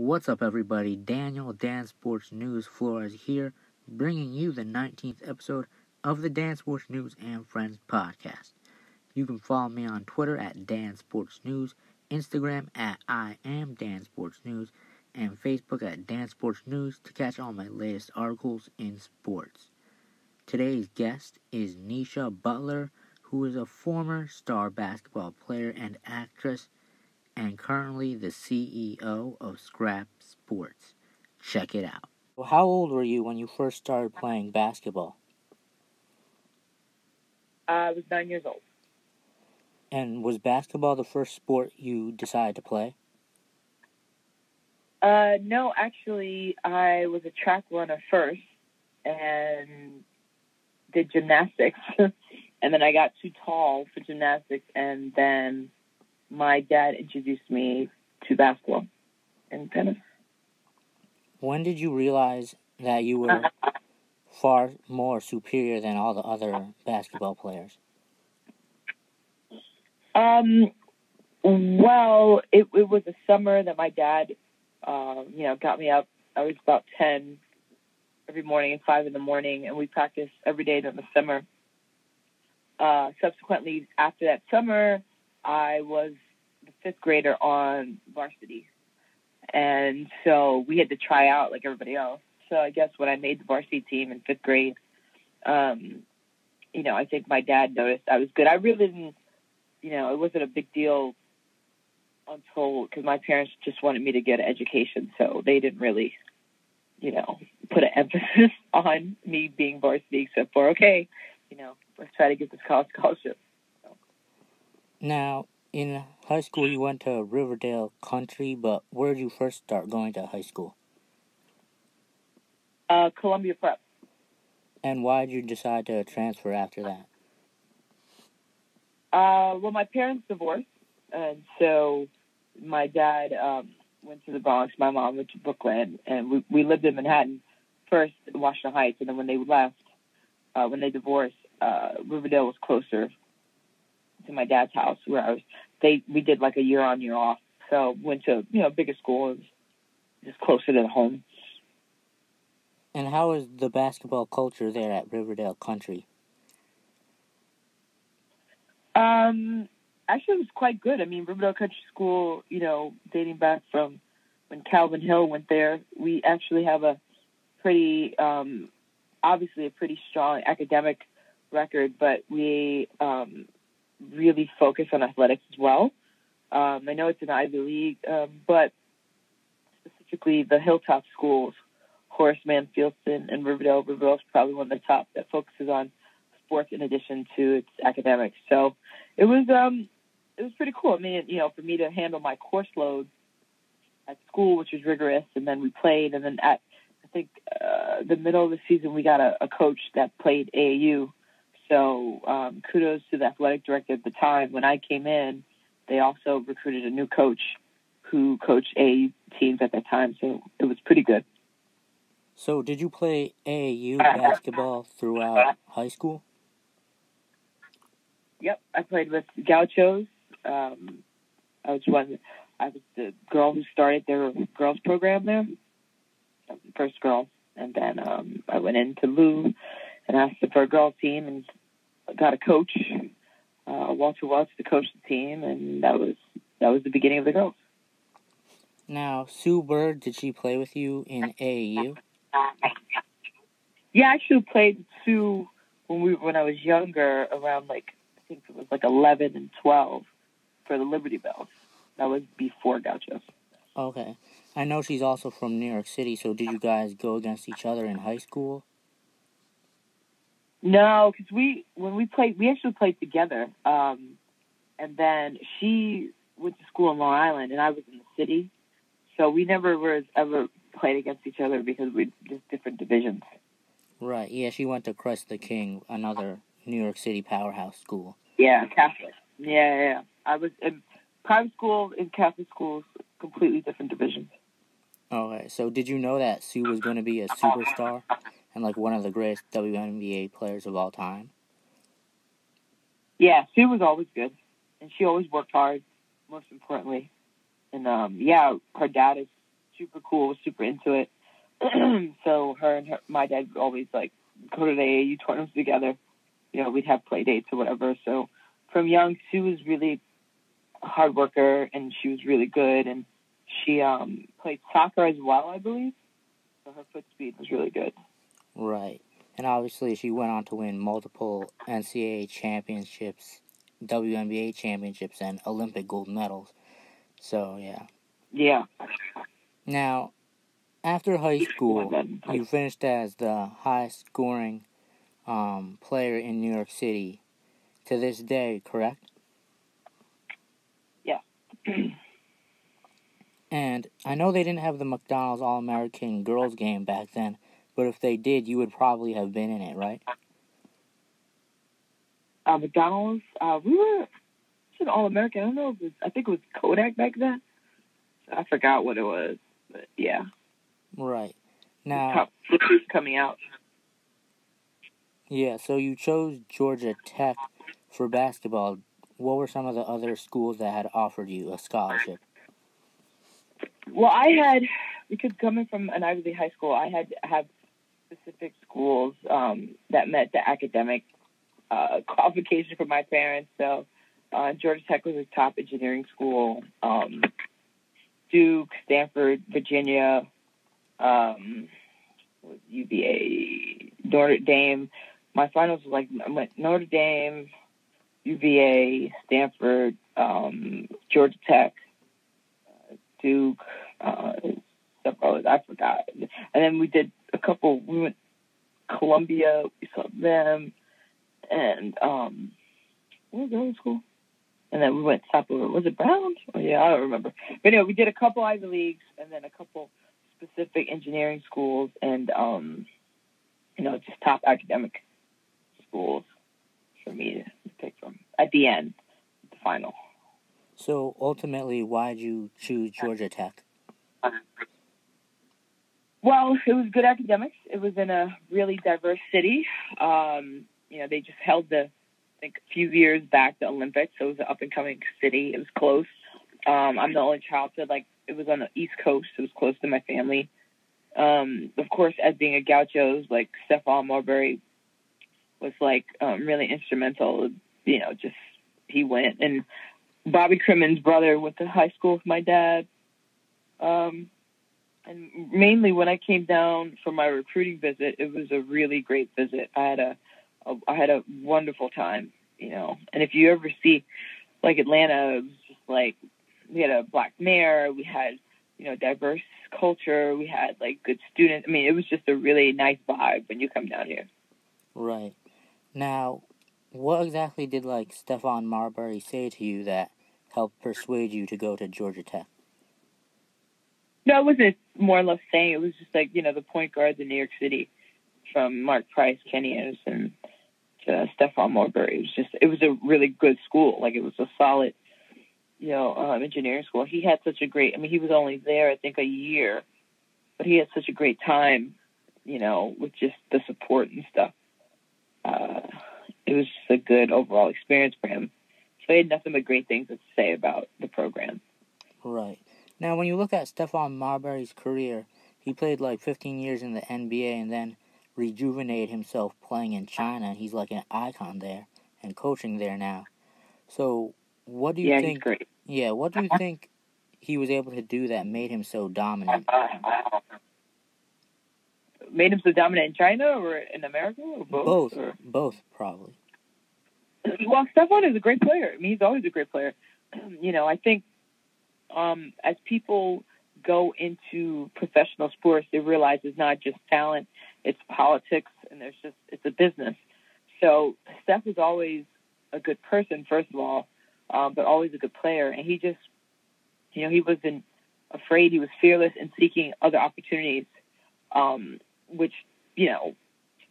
What's up, everybody? Dansportsnews Flores here, bringing you the 19th episode of the Dansportsnews and Friends podcast. You can follow me on Twitter at Dansportsnews, Instagram at I am Dansportsnews, and Facebook at Dansportsnews to catch all my latest articles in sports. Today's guest is Niesha Butler, who is a former star basketball player and actress, and currently the CEO of Scrap Sports. Check it out. How old were you when you first started playing basketball? I was 9 years old. And was basketball the first sport you decided to play? No, actually, I was a track runner first and did gymnastics. And then I got too tall for gymnastics, and then my dad introduced me to basketball and tennis. When did you realize that you were far more superior than all the other basketball players? Well, it was a summer that my dad, got me up. I was about 10 every morning and 5 in the morning, and we practiced every day during the summer. Subsequently, after that summer, I was the fifth grader on varsity. And so we had to try out like everybody else. So I guess when I made the varsity team in fifth grade, I think my dad noticed I was good. I really didn't, it wasn't a big deal until, because my parents just wanted me to get an education. So they didn't really, put an emphasis on me being varsity except for, okay, let's try to get this college scholarship. So. Now, in high school, you went to Riverdale Country, but where did you first start going to high school? Columbia Prep. And why did you decide to transfer after that? Well, my parents divorced, and so my dad went to the Bronx, my mom went to Brooklyn, and we lived in Manhattan first, in Washington Heights, and then when they left, when they divorced, Riverdale was closer to my dad's house where I was. We did like a year on, year off, so went to bigger school, and just closer to home. And how is the basketball culture there at Riverdale Country? Actually, it was quite good. I mean, Riverdale Country School, dating back from when Calvin Hill went there, we actually have a pretty, obviously a pretty strong academic record, but we really focus on athletics as well. I know it's an Ivy League, but specifically the Hilltop schools, Horace Mann, Fieldston, and Riverdale. Riverdale is probably one of the top that focuses on sports in addition to its academics. So it was pretty cool. I mean, for me to handle my course load at school, which was rigorous, and then we played, and then at the middle of the season we got a coach that played AAU. So kudos to the athletic director at the time. When I came in, they also recruited a new coach who coached AAU teams at that time. So it was pretty good. So did you play AAU basketball throughout high school? Yep, I played with Gauchos. I was the girl who started their girls program there. I was the first girl. And then I went into Lou and asked for a girls team and got a coach, Walter Welch, to coach the team, and that was the beginning of the girls. Now, Sue Bird, did she play with you in AAU? Yeah, I actually played with Sue when I was younger, around I think it was 11 and 12 for the Liberty Bells. That was before Gauchos. Okay. I know she's also from New York City, so did you guys go against each other in high school? No, because when we played, we actually played together. And then she went to school in Long Island, and I was in the city. So we never ever played against each other because we're just different divisions. Right, yeah, she went to Christ the King, another New York City powerhouse school. Yeah, Catholic. Yeah. I was in private school and Catholic schools, completely different divisions. Okay, so did you know that Sue was going to be a superstar and one of the greatest Wnba players of all time? Yeah, Sue was always good, and she always worked hard, most importantly. And her dad is super cool, was super into it. So my dad would always like go to the AAU tournaments together. You know, we'd have play dates or whatever. So from young, she was really a hard worker, and she was really good. And she played soccer as well, I believe. So her foot speed was really good. Right. And obviously she went on to win multiple NCAA championships, WNBA championships, and Olympic gold medals. So, yeah. Yeah. Now, after high school, you finished as the highest scoring player in New York City to this day, correct? Yeah. And I know they didn't have the McDonald's All-American girls game back then, but if they did, you would probably have been in it, right? McDonald's, we were an All-American. I don't know I think it was Kodak back then. I forgot what it was, but yeah. Right. Now, coming out. Yeah, so you chose Georgia Tech for basketball. What were some of the other schools that had offered you a scholarship? Well, because coming from an Ivy League high school, I had to have specific schools that met the academic qualification for my parents. So Georgia Tech was a top engineering school. Duke, Stanford, Virginia, Wnba, Notre Dame. My finals was like Notre Dame, UVA, Stanford, Georgia Tech, Duke, stuff I forgot. And then we did a couple. We went Columbia. We saw them, and what was the other school? And then we went was it Brown? Oh yeah, I don't remember. But anyway, we did a couple Ivy Leagues and then a couple specific engineering schools, and just top academic schools for me to pick from at the end, the final. So ultimately, why did you choose Georgia Tech? Well, it was good academics. It was in a really diverse city. They just held a few years back the Olympics, so it was an up-and-coming city. It was close. I'm the only child, so it was on the East Coast. It was close to my family. Of course, as being a Gaucho, like Stephon Marbury was really instrumental. Just he went, and Bobby Crimmon's brother went to high school with my dad. And mainly when I came down for my recruiting visit, it was a really great visit. I had a wonderful time, And if you ever see Atlanta, it was just we had a black mayor, we had diverse culture, we had good students. I mean, it was just a really nice vibe when you come down here. Right. Now, what exactly did Stephon Marbury say to you that helped persuade you to go to Georgia Tech? No, it wasn't more or less saying. It was just the point guards in New York City, from Mark Price, Kenny Anderson to Stephon Marbury. It was a really good school. It was a solid, engineering school. He had such a great, he was only there, I think, a year, but he had such a great time, with just the support and stuff. It was just a good overall experience for him. So he had nothing but great things to say about the program. Right. Now, when you look at Stephon Marbury's career, he played 15 years in the NBA and then rejuvenated himself playing in China, and he's an icon there and coaching there now. So, what do you think? He's great. Yeah, what do you think he was able to do that made him so dominant? Made him so dominant in China or in America or both? Both, probably. Well, Stephon is a great player. He's always a great player. I think as people go into professional sports, they realize it's not just talent, it's politics, and it's a business. So Steph was always a good person, first of all, but always a good player. And he just, he wasn't afraid. He was fearless in seeking other opportunities, which, to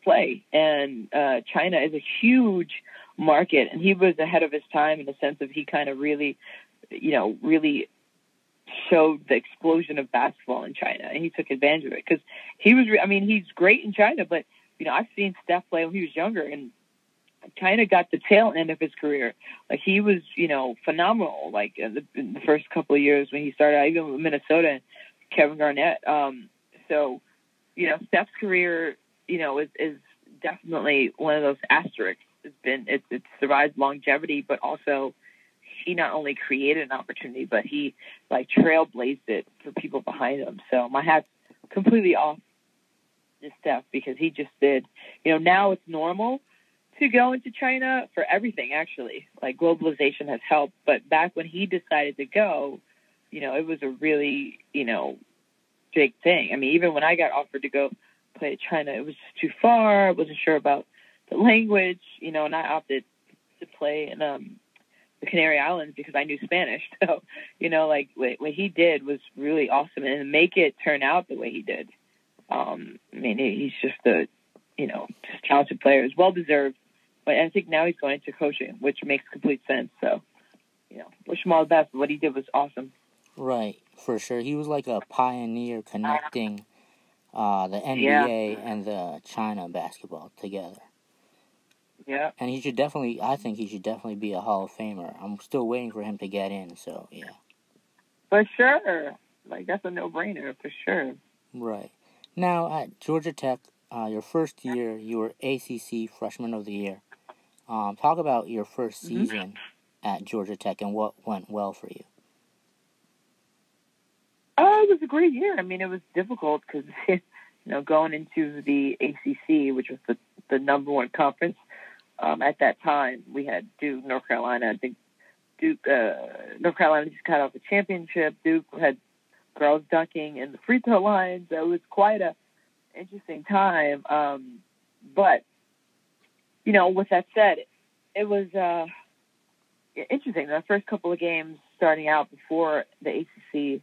play. And China is a huge market, and he was ahead of his time in the sense of he kind of really showed the explosion of basketball in China, and he took advantage of it because he was. He's great in China, but I've seen Steph play when he was younger, and China got the tail end of his career. He was, phenomenal. In the first couple of years when he started, even with Minnesota, Kevin Garnett. So, Steph's career, is definitely one of those asterisks. It's survived longevity, but also he not only created an opportunity, but he trailblazed it for people behind him. So my hat's completely off to Steph because he just did. Now it's normal to go into China for everything, actually. Like, globalization has helped. But back when he decided to go, it was a really, big thing. I mean, even when I got offered to go play at China, it was just too far. I wasn't sure about the language, and I opted to play in the Canary Islands because I knew Spanish. So, what he did was really awesome. And to make it turn out the way he did, he's just a, just talented player. It's well-deserved. But I think now he's going into coaching, which makes complete sense. So, wish him all the best. But what he did was awesome. Right, for sure. He was like a pioneer connecting the NBA and the China basketball together. Yeah. And I think he should definitely be a Hall of Famer. I'm still waiting for him to get in, so yeah. For sure. That's a no-brainer, for sure. Right. Now, at Georgia Tech, your first year, you were ACC Freshman of the Year. Talk about your first season at Georgia Tech and what went well for you. It was a great year. I mean, it was difficult because, going into the ACC, which was the number one conference at that time, we had Duke, North Carolina. I think North Carolina just got off a championship. Duke had girls dunking in the free throw line. So it was quite a interesting time. But, with that said, it was interesting. The first couple of games starting out before the ACC,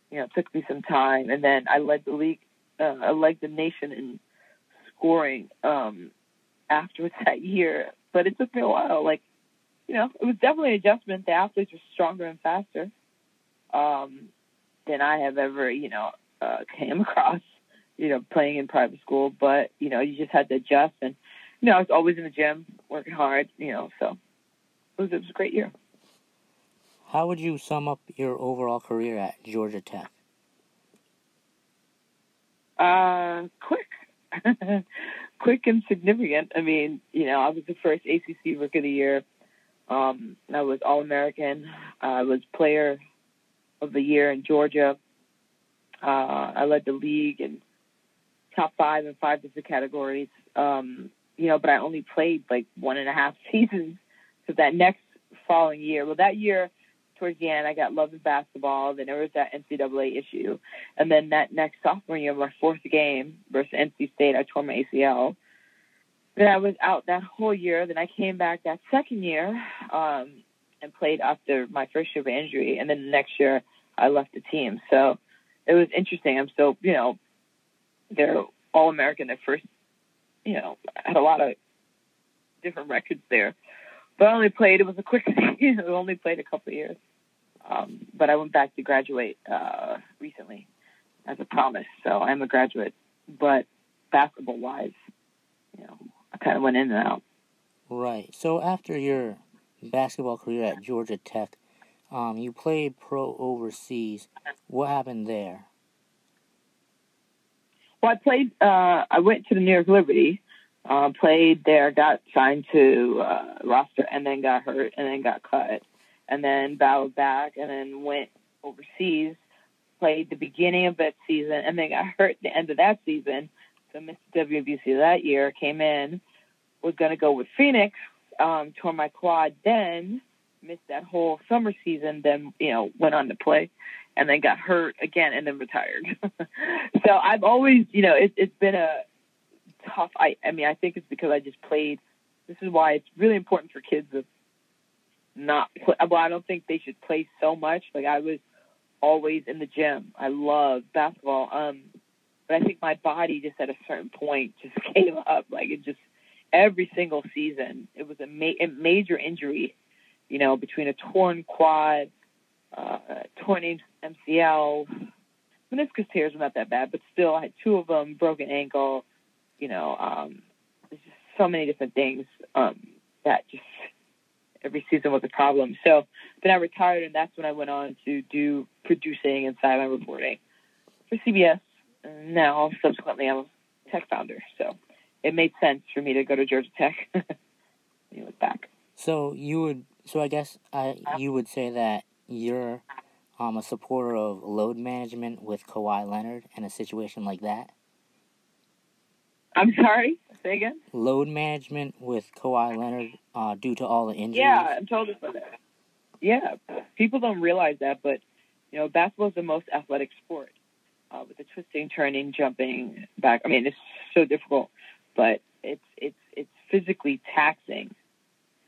it took me some time. And then I led the league, I led the nation in scoring afterwards that year. But it took me a while. It was definitely an adjustment. The athletes were stronger and faster than I have ever, came across, playing in private school. But, you just had to adjust. And, I was always in the gym, working hard, so it was a great year. How would you sum up your overall career at Georgia Tech? Quick. Quick and significant. I mean, I was the first ACC Rookie of the Year. I was All-American. I was Player of the Year in Georgia. I led the league in top 5 in 5 different categories. But I only played 1.5 seasons. So that next following year, that year towards the end, I got loved in basketball. Then there was that NCAA issue. And then that next sophomore year, my fourth game versus NC State, I tore my ACL. Then I was out that whole year. Then I came back that second year and played after my first year of injury. And then the next year, I left the team. So it was interesting. I'm still, they're All-American at first. Had a lot of different records there. But I only played, it was a quick season. I only played a couple of years. But I went back to graduate recently as a promise. So I'm a graduate. But basketball-wise, I kind of went in and out. Right. So after your basketball career at Georgia Tech, you played pro overseas. What happened there? Well, I went to the New York Liberty, played there, got signed to roster, and then got hurt, and then got cut, and then battled back, and then went overseas, played the beginning of that season, and then got hurt at the end of that season. So missed WNBC that year, came in, was going to go with Phoenix, tore my quad then, missed that whole summer season, then, went on to play, and then got hurt again, and then retired. So I've always, it's been a tough, I think it's because I just played. This is why it's really important for kids to not play. Well, I don't think they should play so much. I was always in the gym. I love basketball. But I think my body just at a certain point just came up. It just, every single season, it was a major injury, between a torn quad, torn MCL, meniscus tears were not that bad, but still I had 2 of them, broken ankle, there's just so many different things that just every season was a problem. So then I retired, and that's when I went on to do producing and sideline reporting. for CBS. And now, subsequently, I'm a tech founder. So it made sense for me to go to Georgia Tech. You look back. So you would say that you're a supporter of load management with Kawhi Leonard in a situation like that? I'm sorry? Say again? Load management with Kawhi Leonard due to all the injuries? Yeah, I'm totally for that. Yeah, people don't realize that, but, basketball is the most athletic sport. With the twisting, turning, jumping back. I mean, it's so difficult, but it's physically taxing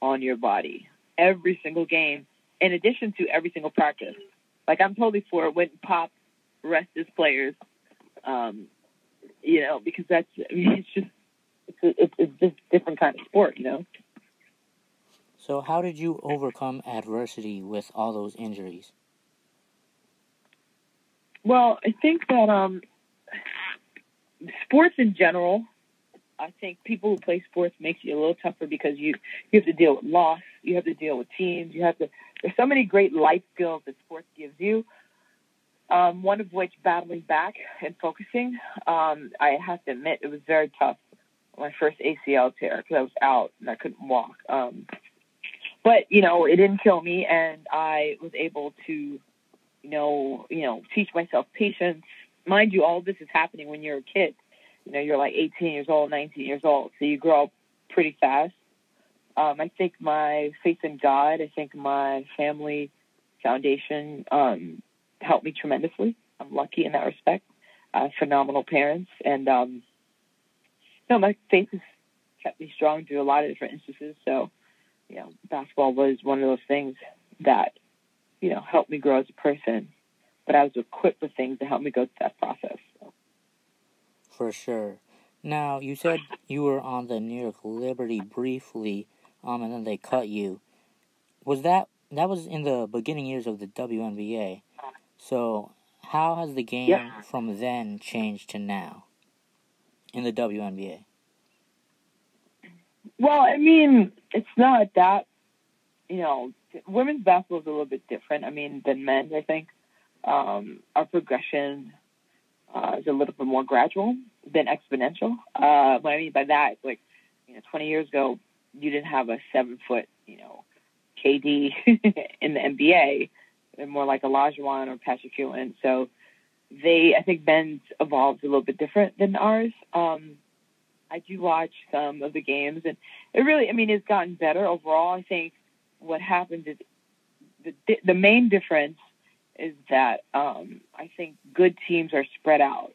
on your body every single game, in addition to every single practice. Like, I'm totally for it when Pop rests his players, because it's just a different kind of sport, So how did you overcome adversity with all those injuries? Well, I think that sports in general, I think people who play sports makes you a little tougher because you have to deal with loss, you have to deal with teams, there's so many great life skills that sports gives you. One of which, battling back and focusing. I have to admit, it was very tough. My first ACL tear because I was out and I couldn't walk. But it didn't kill me, and I was able to, teach myself patience. Mind you, all this is happening when you're a kid. You're like 18 years old, 19 years old, so you grow up pretty fast. I think my faith in God, I think my family foundation helped me tremendously. I'm lucky in that respect. Phenomenal parents. And, my faith has kept me strong through a lot of different instances. So, basketball was one of those things that, helped me grow as a person. But I was equipped with things to help me go through that process. So. For sure. Now, you said you were on the New York Liberty briefly, and then they cut you. That was in the beginning years of the WNBA. So, how has the game from then changed to now in the WNBA? Well, I mean, it's not that, women's basketball is a little bit different, than men's, I think. Our progression is a little bit more gradual than exponential. What I mean by that is, like, 20 years ago, you didn't have a 7-foot, KD in the NBA. They're more like Olajuwon or Patrick Ewing. So I think men's evolved a little bit different than ours. I do watch some of the games, and it really, it's gotten better overall. I think what happens is the main difference is that I think good teams are spread out.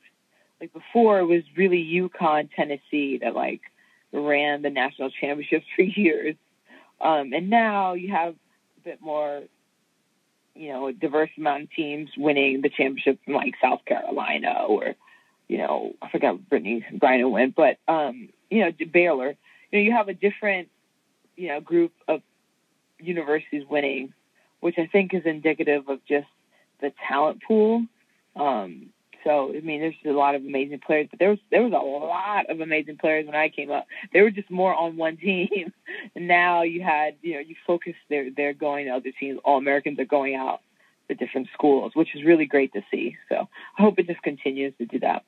Like before, it was really UConn, Tennessee that like ran the national championships for years, and now you have a bit more, a diverse amount of teams winning the championship from like South Carolina or, I forgot Brittany Griner went, but Baylor. You have a different, group of universities winning, which I think is indicative of just the talent pool. So, there's a lot of amazing players, but there was a lot of amazing players when I came up. They were just more on one team. And now you had, you focus, they're going to other teams. All Americans are going out to different schools, which is really great to see. So I hope it just continues to do that.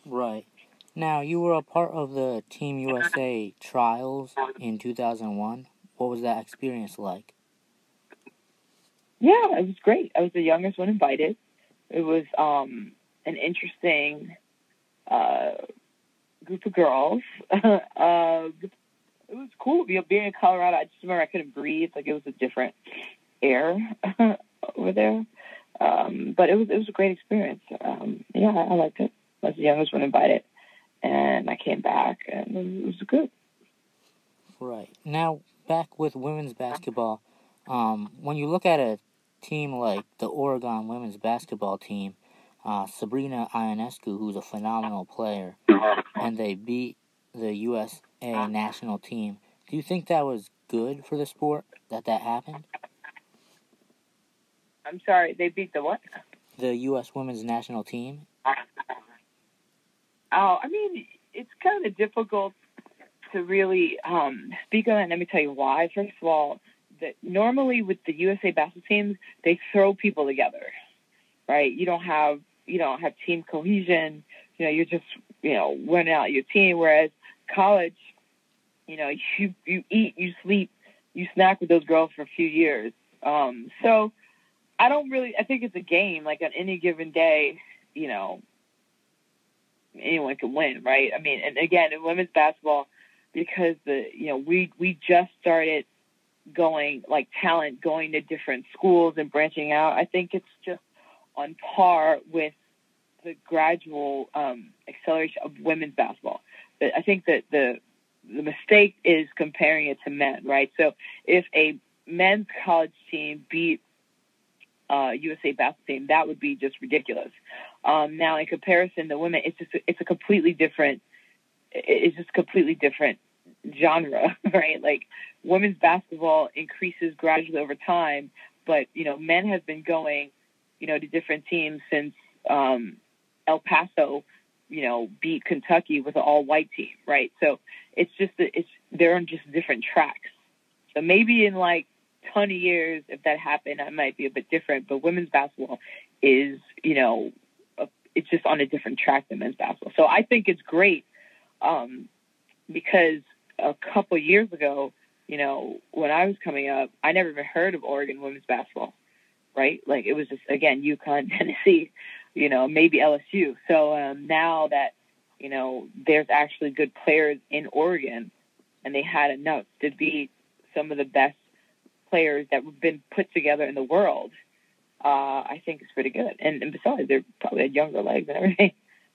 Right. Now, you were a part of the Team USA trials in 2001. What was that experience like? Yeah, it was great. I was the youngest one invited. It was an interesting group of girls. It was cool being in Colorado. I just remember I couldn't breathe. Like it was a different air over there. But it was a great experience. I liked it. I was the youngest one invited, and I came back, and it was good. Right. Now, back with women's basketball, when you look at a team like the Oregon women's basketball team, Sabrina Ionescu, who's a phenomenal player, and they beat the USA national team, do you think that was good for the sport, that happened? I'm sorry, they beat the what? The U.S. women's national team. Oh, it's kind of difficult to really speak on it. Let me tell you why. First of all, normally with the USA basketball teams, they throw people together, right? You don't have, you don't have team cohesion. You're just, running out your team. Whereas college, you eat, you sleep, you snack with those girls for a few years. So I think it's a game. Like on any given day, anyone can win, right? I mean, and again, in women's basketball, because we just started going, like, talent going to different schools and branching out. I think it's just on par with the gradual acceleration of women's basketball. But I think that the mistake is comparing it to men, right? So if a men's college team beat USA basketball team, that would be just ridiculous. Now, in comparison, the women, it's a completely different genre, right? Like, women's basketball increases gradually over time, but men have been going, to different teams since El Paso, beat Kentucky with an all-white team, right? So it's just they're on just different tracks. So maybe in like 20 years, if that happened, it might be a bit different. But women's basketball is, it's just on a different track than men's basketball. So I think it's great because a couple years ago, when I was coming up, I never even heard of Oregon women's basketball, right? Like, it was just, again, UConn, Tennessee, maybe LSU. So now that, there's actually good players in Oregon, and they had enough to beat some of the best players that have been put together in the world, I think it's pretty good. And besides, they're probably had younger legs and everything.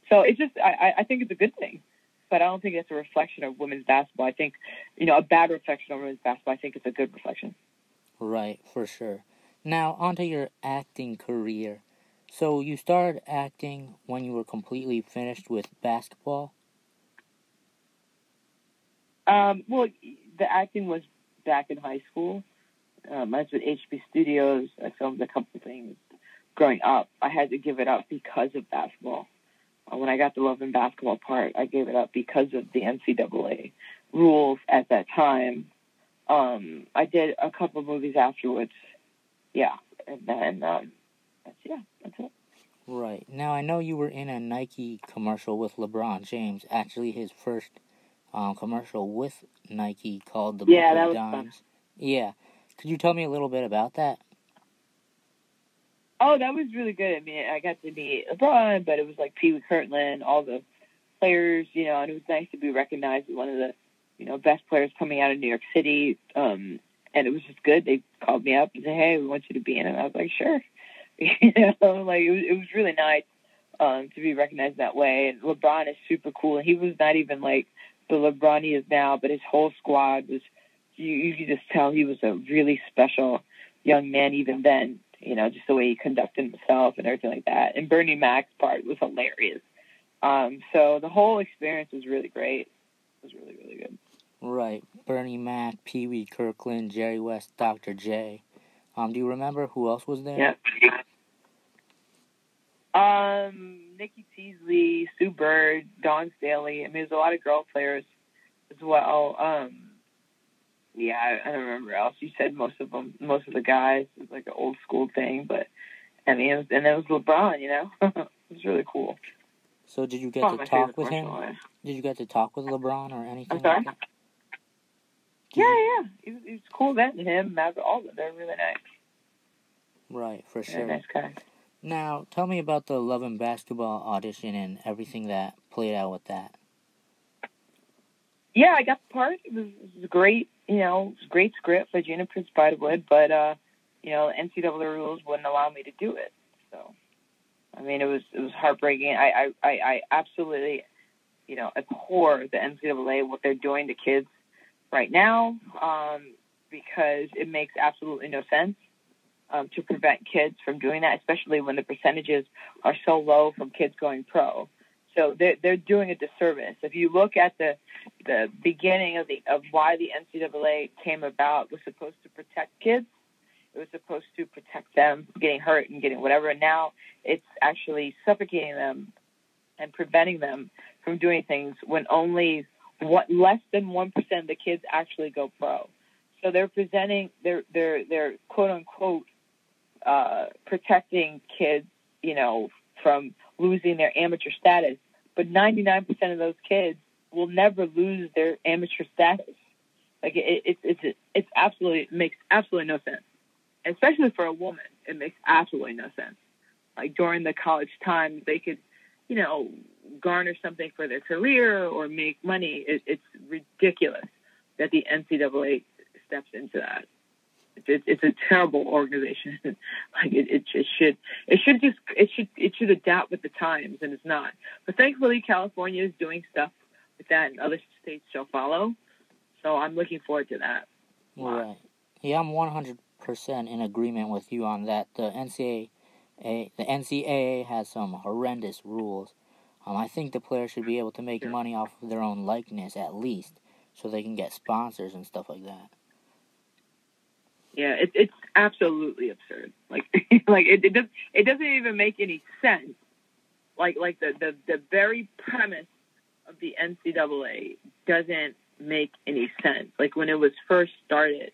So it's just, I think it's a good thing. But I don't think it's a reflection of women's basketball. I think, a bad reflection of women's basketball. I think it's a good reflection. Right, for sure. Now, onto your acting career. So you started acting when you were completely finished with basketball? Well, the acting was back in high school. I was with HB Studios. I filmed a couple things growing up. I had to give it up because of basketball. When I got the Love and Basketball part, I gave it up because of the NCAA rules at that time. I did a couple of movies afterwards. Yeah. And then, that's it. Right. Now, I know you were in a Nike commercial with LeBron James. Actually, his first commercial with Nike called The Book of Dimes. Fun. Yeah. Could you tell me a little bit about that? Oh, that was really good. I mean, I got to meet LeBron, but it was like Pee Wee Kirtland, all the players, and it was nice to be recognized as one of the, best players coming out of New York City. And it was just good. They called me up and said, "Hey, we want you to be in it." I was like, "Sure." It was really nice to be recognized that way. And LeBron is super cool. And he was not even like the LeBron he is now, but his whole squad was, you could just tell he was a really special young man even then. Just the way he conducted himself and everything like that. And Bernie Mac's part was hilarious. So the whole experience was really great. It was really, really good. Right. Bernie Mac, Pee Wee Kirkland, Jerry West, Dr. J. Do you remember who else was there? Yeah. Nikki Teasley, Sue Bird, Dawn Staley. I mean, there's a lot of girl players as well. Yeah, I don't remember else. You said most of the guys. It was like an old school thing, but I mean, it was LeBron, It was really cool. So did you get to talk with him? Did you get to talk with LeBron or anything? I'm sorry? Like that? Yeah. He was cool then. Him, all of them. They're really nice. Right, for sure. Nice guys. Now, tell me about the Love and Basketball audition and everything that played out with that. Yeah, I got the part. It was great. It was a great script by Gina Prince Bythewood, but NCAA rules wouldn't allow me to do it. So, I mean, it was heartbreaking. I absolutely, abhor the NCAA, what they're doing to kids right now, because it makes absolutely no sense to prevent kids from doing that, especially when the percentages are so low from kids going pro. So they're doing a disservice. If you look at the beginning of why the NCAA came about, was supposed to protect kids. It was supposed to protect them from getting hurt and getting whatever. And now it's actually suffocating them and preventing them from doing things when only less than 1% of the kids actually go pro. So they're quote unquote protecting kids, from losing their amateur status. But 99% of those kids will never lose their amateur status. Like it makes absolutely no sense. Especially for a woman, it makes absolutely no sense. Like during the college time, they could, garner something for their career or make money. It's ridiculous that the NCAA steps into that. It's a terrible organization. Like it should adapt with the times, and it's not. But thankfully, California is doing stuff with that, and other states shall follow. So I'm looking forward to that. Right. Yeah, I'm 100% in agreement with you on that. The NCAA has some horrendous rules. I think the players should be able to make money off of their own likeness at least, so they can get sponsors and stuff like that. Yeah, it's absolutely absurd. Like it doesn't even make any sense. Like the very premise of the NCAA doesn't make any sense. Like when it was first started,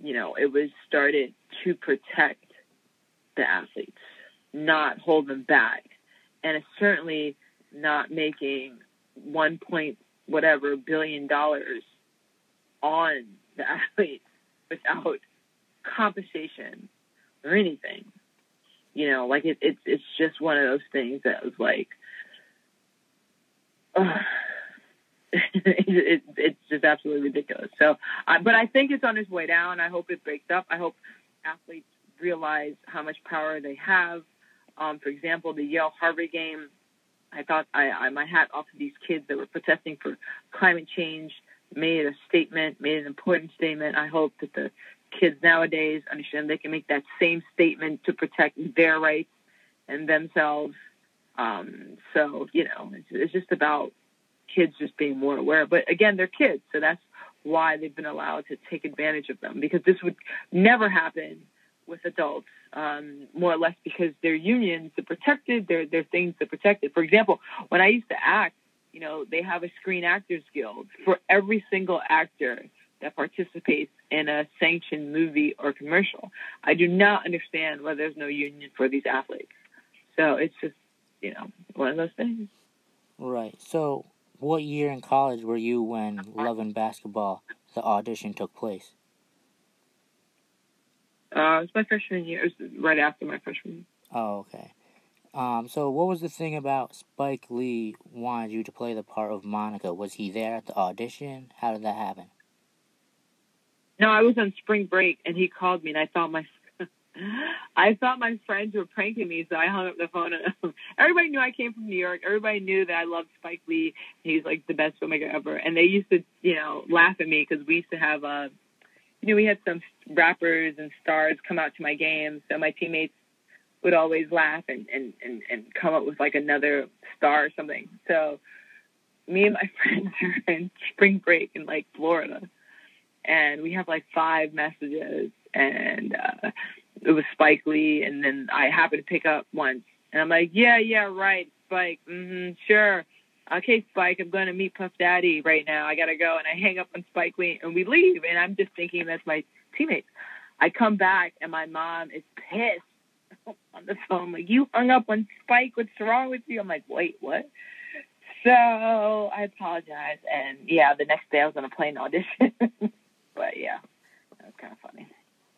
it was started to protect the athletes, not hold them back, and it's certainly not making $1 billion on the athletes without compensation or anything. Like it's just one of those things that was like, it's just absolutely ridiculous. So, but I think it's on its way down. I hope it breaks up. I hope athletes realize how much power they have. For example, the Yale-Harvard game, I thought my hat off to these kids that were protesting for climate change, made an important statement. I hope that the kids nowadays understand they can make that same statement to protect their rights and themselves. So, it's just about kids just being more aware. But again, they're kids, so that's why they've been allowed to take advantage of them, because this would never happen with adults, more or less because they're unions that protected, they're things that protected. For example, when I used to act, they have a Screen Actors Guild for every single actor that participates in a sanctioned movie or commercial. I do not understand why there's no union for these athletes. So it's just, one of those things. Right. So what year in college were you when Love and Basketball, the audition, took place? It was my freshman year. It was right after my freshman year. Oh, okay. So what was the thing about Spike Lee wanted you to play the part of Monica? Was he there at the audition? How did that happen? No, I was on spring break, and he called me, and I thought my friends were pranking me, so I hung up the phone. Everybody knew I came from New York. Everybody knew that I loved Spike Lee. He's like the best filmmaker ever. And they used to, laugh at me because we used to have, we had some rappers and stars come out to my games. So my teammates would always laugh and come up with like another star or something. So me and my friends are in spring break in like Florida, and we have like 5 messages, and it was Spike Lee, and then I happened to pick up once, and I'm like, yeah, right, Spike, sure, okay, Spike, I'm going to meet Puff Daddy right now, I gotta go, and I hang up on Spike Lee, and we leave, and I'm just thinking that's my teammates. I come back, and my mom is pissed on the phone, like, you hung up on Spike, what's wrong with you? I'm like, wait, what? So I apologize, and yeah, the next day I was on a plane audition. But yeah, that was kind of funny.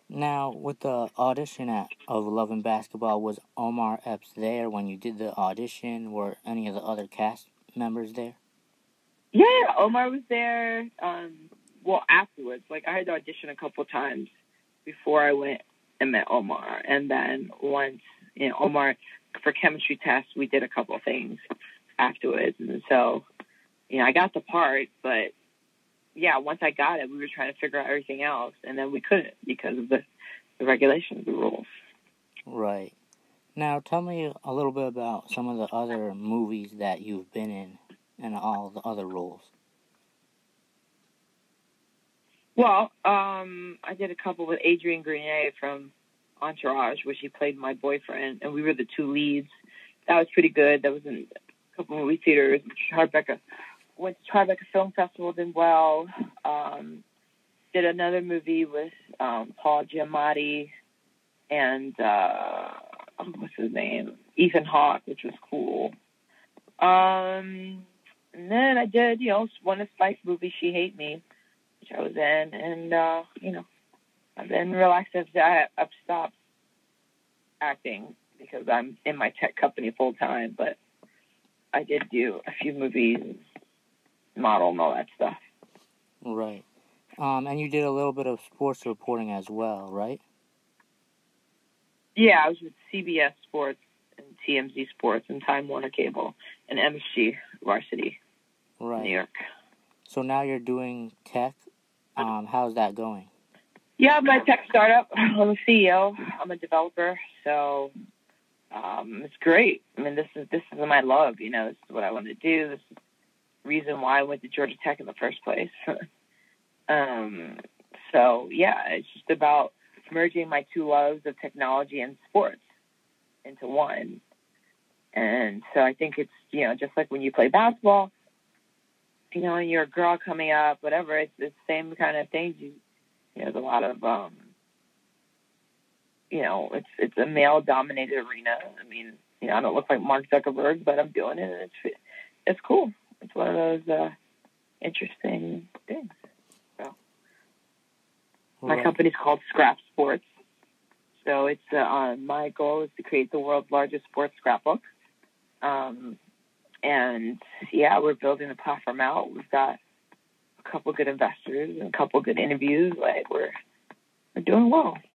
Now, with the audition of Love and Basketball, was Omar Epps there when you did the audition? Were any of the other cast members there? Yeah, Omar was there. Afterwards, like I had to audition a couple times before I went and met Omar, and then once, Omar for chemistry tests, we did a couple of things afterwards, and so, I got the part, but yeah, once I got it, we were trying to figure out everything else, and then we couldn't because of the regulations, the rules. Right. Now, tell me a little bit about some of the other movies that you've been in and all the other roles. Well, I did a couple with Adrian Grenier from Entourage, where she played my boyfriend, and we were the 2 leads. That was pretty good. That was in a couple movie theaters. Went to Tribeca Film Festival, did well. Did another movie with Paul Giamatti and what's his name? Ethan Hawke, which was cool. And then I did, one of Spike's movies, She Hate Me, which I was in, and I've been relaxed. I've stopped acting because I'm in my tech company full time, but I did do a few movies, model and all that stuff. Right. And you did a little bit of sports reporting as well, right? Yeah, I was with CBS Sports and TMZ Sports and Time Warner Cable and MSG Varsity, right. in New York. So now you're doing tech. How's that going? Yeah, my tech startup. I'm a CEO. I'm a developer, so it's great. I mean, this is my love. This is what I want to do. This is the reason why I went to Georgia Tech in the first place. So yeah, it's just about merging my two loves of technology and sports into one. And so I think it's just like when you play basketball, and you're a girl coming up, whatever. It's the same kind of things. There's a lot of it's a male-dominated arena. I mean, I don't look like Mark Zuckerberg, but I'm doing it, and it's cool. It's one of those interesting things. So, my company's called Scrap Sports. So it's my goal is to create the world's largest sports scrapbook. And yeah, we're building the platform out. We've got a couple good investors and a couple good interviews. Like we're doing well.